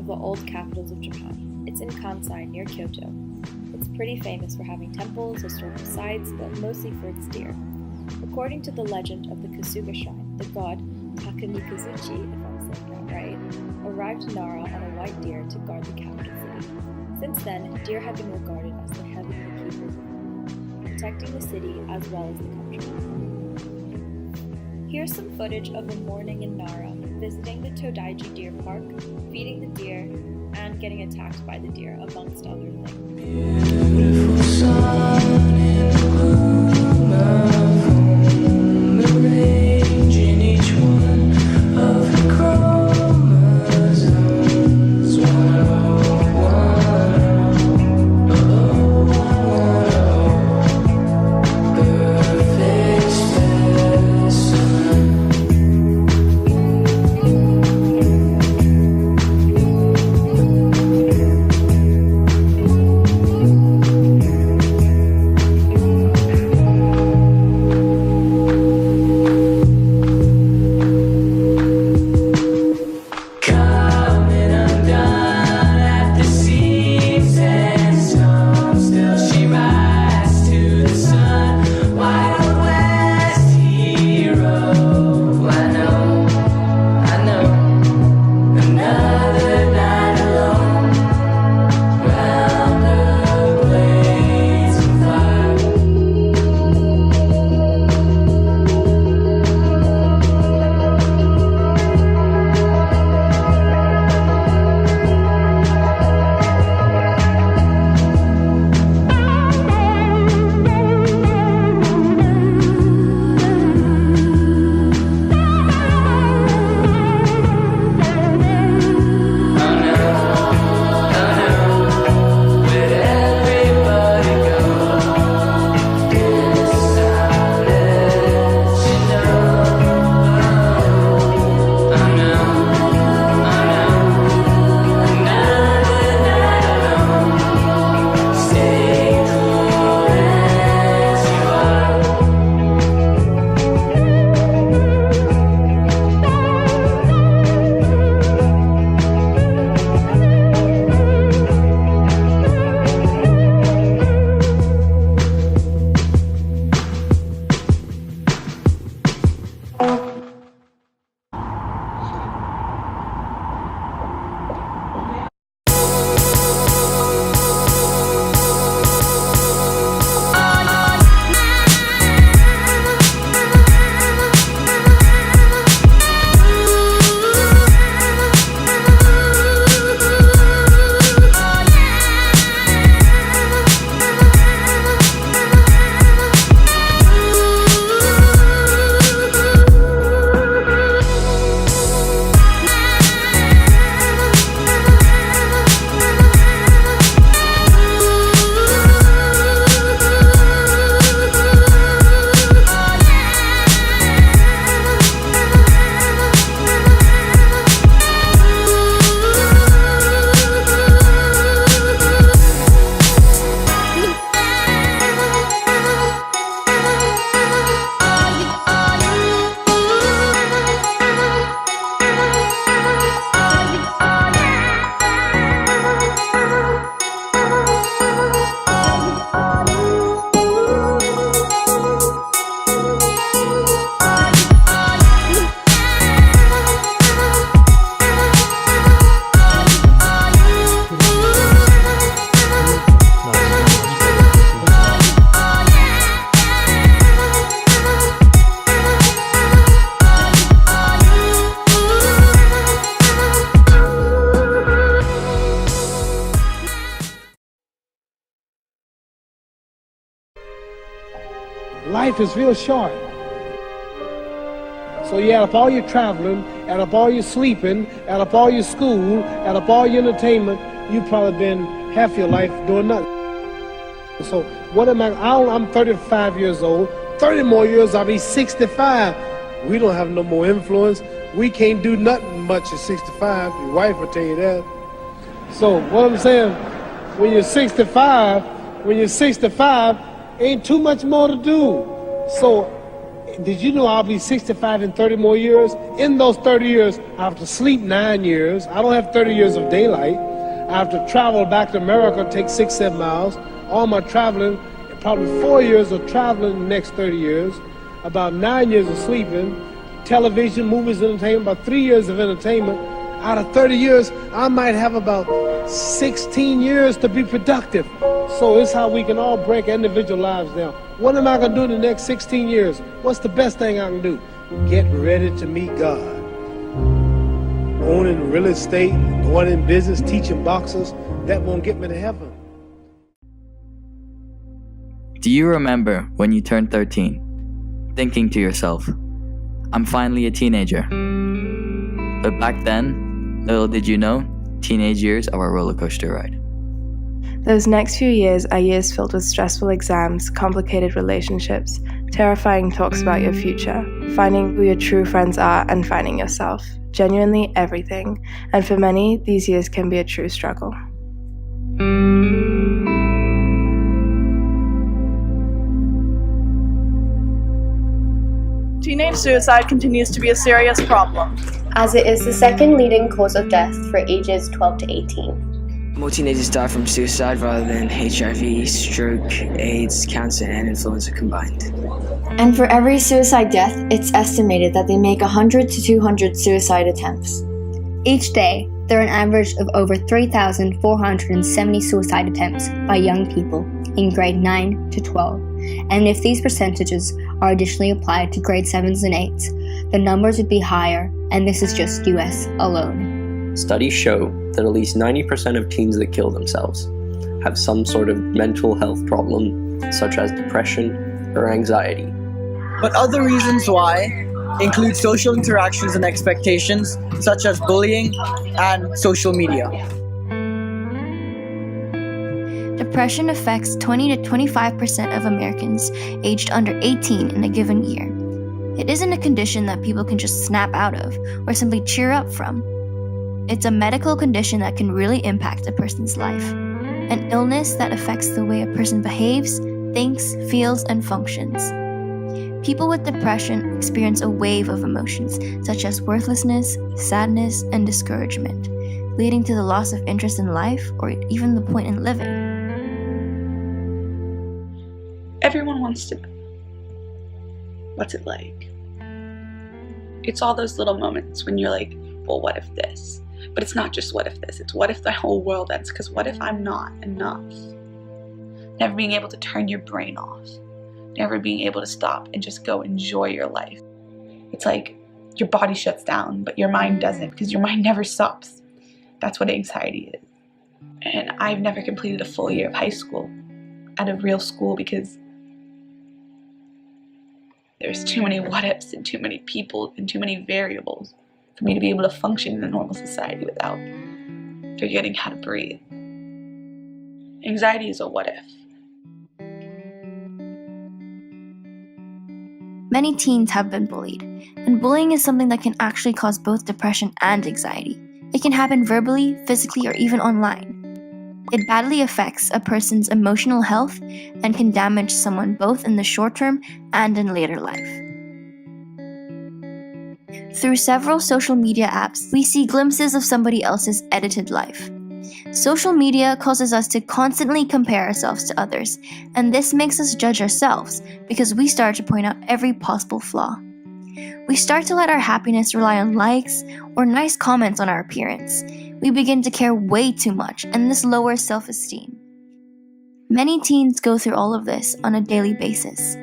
of the old capitals of Japan. It's in Kansai, near Kyoto. It's pretty famous for having temples, historical sites, but mostly for its deer. According to the legend of the Kasuga Shrine, the god Takamikazuchi, if I'm saying that right, arrived in Nara on a white deer to guard the capital city. Since then, deer have been regarded as the heavenly keepers, protecting the city as well as the country. Here's some footage of a morning in Nara, visiting the Todaiji Deer Park, feeding the deer, and getting attacked by the deer, amongst other things. Beautiful sun in the gloom of home, arranging each one of the chromosomes. 101, perfect specimen. Life is real short. So you add up all your traveling, add up all your sleeping, add up all your school, add up all your entertainment, you've probably been half your life doing nothing. So what am I'm 35 years old, 30 more years I'll be 65. We don't have no more influence. We can't do nothing much at 65. Your wife will tell you that. So what I'm saying, when you're 65, ain't too much more to do. So Did you know I'll be 65 in 30 more years? In those 30 years, I have to sleep 9 years. I don't have 30 years of daylight. I have to travel back to America, take 6-7 miles. All my traveling, probably 4 years of traveling in the next 30 years. About 9 years of sleeping. Television, movies, entertainment, about 3 years of entertainment. Out of 30 years, I might have about 16 years to be productive. So it's how we can all break individual lives down. What am I going to do in the next 16 years? What's the best thing I can do? Get ready to meet God. Owning real estate, going in business, teaching boxers, that won't get me to heaven. Do you remember when you turned 13, thinking to yourself, I'm finally a teenager? But back then, little did you know, teenage years are a roller coaster ride. Those next few years are years filled with stressful exams, complicated relationships, terrifying talks about your future, finding who your true friends are and finding yourself, genuinely everything. And for many, these years can be a true struggle. Teenage suicide continues to be a serious problem, as it is the second leading cause of death for ages 12 to 18. More teenagers die from suicide rather than HIV, stroke, AIDS, cancer, and influenza combined. And for every suicide death, it's estimated that they make 100 to 200 suicide attempts. Each day, there are an average of over 3,470 suicide attempts by young people in grade 9 to 12. And if these percentages are additionally applied to grade 7s and 8s, the numbers would be higher, and this is just US alone. Studies show that at least 90% of teens that kill themselves have some sort of mental health problem, such as depression or anxiety. but other reasons why include social interactions and expectations, such as bullying and social media. Depression affects 20 to 25% of Americans aged under 18 in a given year. It isn't a condition that people can just snap out of or simply cheer up from. It's a medical condition that can really impact a person's life, an illness that affects the way a person behaves, thinks, feels, and functions. People with depression experience a wave of emotions such as worthlessness, sadness, and discouragement, leading to the loss of interest in life or even the point in living. Everyone wants to know, what's it like? It's all those little moments when you're like, well, what if this? But it's not just what if this, it's what if the whole world ends, because what if I'm not enough? Never being able to turn your brain off. Never being able to stop and just go enjoy your life. It's like your body shuts down, but your mind doesn't, because your mind never stops. That's what anxiety is. And I've never completed a full year of high school at a real school because there's too many what-ifs and too many people and too many variables for me to be able to function in a normal society without forgetting how to breathe. Anxiety is a what-if. Many teens have been bullied, and bullying is something that can actually cause both depression and anxiety. It can happen verbally, physically, or even online. It badly affects a person's emotional health and can damage someone both in the short term and in later life. Through several social media apps, we see glimpses of somebody else's edited life. Social media causes us to constantly compare ourselves to others, and this makes us judge ourselves because we start to point out every possible flaw. We start to let our happiness rely on likes or nice comments on our appearance. We begin to care way too much, and this lowers self-esteem. Many teens go through all of this on a daily basis.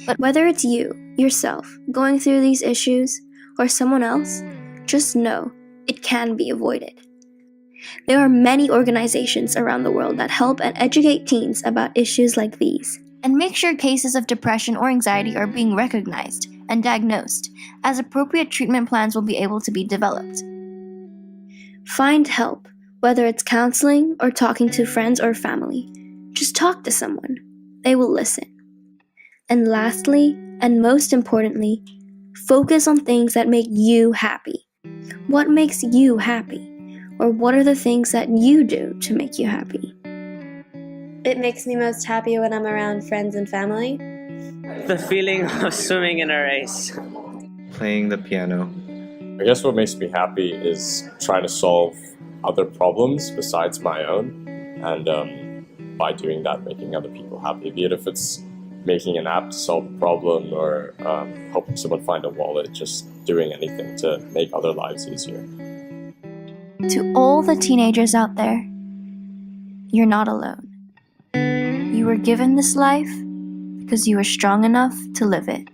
But whether it's you, yourself, going through these issues, or someone else, just know it can be avoided. There are many organizations around the world that help and educate teens about issues like these. And make sure cases of depression or anxiety are being recognized and diagnosed, as appropriate treatment plans will be able to be developed. Find help, whether it's counseling or talking to friends or family. Just talk to someone. They will listen. And lastly, and most importantly, focus on things that make you happy. What makes you happy? Or what are the things that you do to make you happy? It makes me most happy when I'm around friends and family. The feeling of swimming in a race. Playing the piano. I guess what makes me happy is trying to solve other problems besides my own, and by doing that, making other people happy, be it if it's making an app to solve a problem or helping someone find a wallet, just doing anything to make other lives easier. To all the teenagers out there, you're not alone. You were given this life because you were strong enough to live it.